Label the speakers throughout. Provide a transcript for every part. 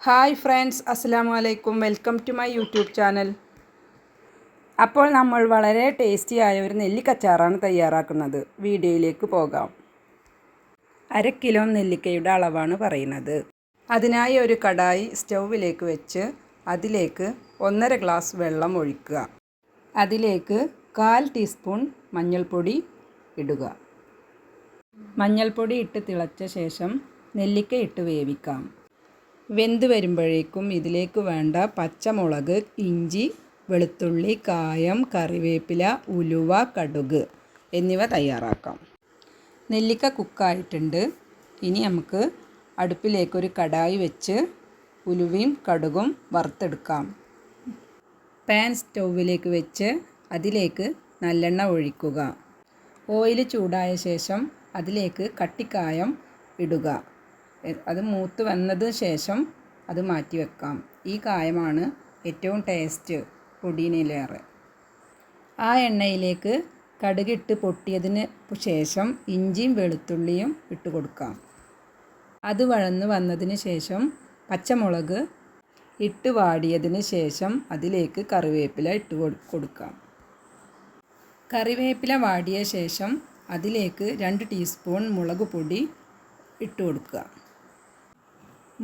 Speaker 1: Hi friends, അസ്സലാമു അലൈക്കും. Welcome to my YouTube channel. അപ്പോൾ നമ്മൾ വളരെ ടേസ്റ്റി ആയ ഒരു നെല്ലിക്കച്ചാറാണ് തയ്യാറാക്കുന്നത്. വീഡിയോയിലേക്ക് പോകാം. 1/2 കിലോ നെല്ലിക്കയുടെ അളവാണ് പറയുന്നത്. അതിനായി ഒരു കടായി സ്റ്റൗവിലേക്ക് വെച്ച് അതിലേക്ക് 1.5 ഗ്ലാസ് വെള്ളം ഒഴിക്കുക. അതിലേക്ക് 1/4 ടീസ്പൂൺ മഞ്ഞൾപ്പൊടി ഇടുക. മഞ്ഞൾപ്പൊടി ഇട്ട് തിളച്ച ശേഷം നെല്ലിക്ക ഇട്ട് വേവിക്കാം. വെന്ത് വരുമ്പോഴേക്കും ഇതിലേക്ക് വേണ്ട പച്ചമുളക്, ഇഞ്ചി, വെളുത്തുള്ളി, കായം, കറിവേപ്പില, ഉലുവ, കടുക് എന്നിവ തയ്യാറാക്കാം. നെല്ലിക്ക കുക്കായിട്ടുണ്ട്. ഇനി നമുക്ക് അടുപ്പിലേക്കൊരു കടായി വെച്ച് ഉലുവയും കടുകും വറുത്തെടുക്കാം. പാൻ സ്റ്റൗവിലേക്ക് വെച്ച് അതിലേക്ക് നല്ലെണ്ണ ഒഴിക്കുക. ഓയിൽ ചൂടായ ശേഷം അതിലേക്ക് കട്ടിക്കായം ഇടുക. അത് മൂത്ത് വന്നതിന് ശേഷം അത് മാറ്റി വെക്കാം. ഈ കായമാണ് ഏറ്റവും ടേസ്റ്റ് പൊടിയിലേറെ. ആ എണ്ണയിലേക്ക് കടുകിട്ട് പൊട്ടിയതിന് ശേഷം ഇഞ്ചിയും വെളുത്തുള്ളിയും ഇട്ട് കൊടുക്കാം. അത് വഴന്ന് വന്നതിന് ശേഷം പച്ചമുളക് ഇട്ട് വാടിയതിന് ശേഷം അതിലേക്ക് കറിവേപ്പില ഇട്ട് കൊടുക്കാം. കറിവേപ്പില വാടിയ ശേഷം അതിലേക്ക് 2 ടീസ്പൂൺ മുളക് പൊടി ഇട്ട് കൊടുക്കുക.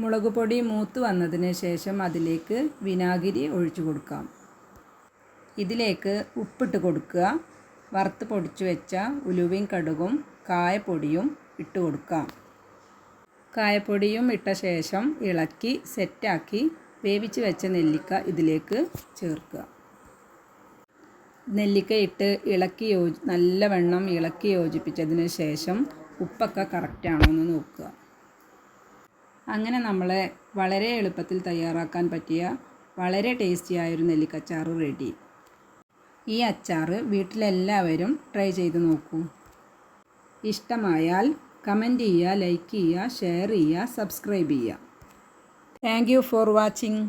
Speaker 1: മുളക് പൊടി മൂത്ത് വന്നതിന് ശേഷം അതിലേക്ക് വിനാഗിരി ഒഴിച്ചു കൊടുക്കാം. ഇതിലേക്ക് ഉപ്പിട്ട് കൊടുക്കുക. വറുത്ത് പൊടിച്ചു വെച്ച ഉലുവയും കടുകും കായപ്പൊടിയും ഇട്ട് കൊടുക്കാം. കായപ്പൊടിയും ഇട്ട ശേഷം ഇളക്കി സെറ്റാക്കി വേവിച്ച് വെച്ച നെല്ലിക്ക ഇതിലേക്ക് ചേർക്കുക. നെല്ലിക്ക ഇട്ട് നല്ലവണ്ണം ഇളക്കി യോജിപ്പിച്ചതിന് ശേഷം ഉപ്പൊക്കെ കറക്റ്റാണോ എന്ന് നോക്കുക. അങ്ങനെ നമ്മളെ വളരെ എളുപ്പത്തിൽ തയ്യാറാക്കാൻ പറ്റിയ വളരെ ടേസ്റ്റിയായൊരു നെല്ലിക്കച്ചാറ് റെഡി. ഈ അച്ചാറ് വീട്ടിലെല്ലാവരും ട്രൈ ചെയ്ത് നോക്കൂ. ഇഷ്ടമായാൽ കമൻറ്റ് ചെയ്യുക, ലൈക്ക് ചെയ്യുക, ഷെയർ ചെയ്യുക, സബ്സ്ക്രൈബ് ചെയ്യുക. Thank you for watching.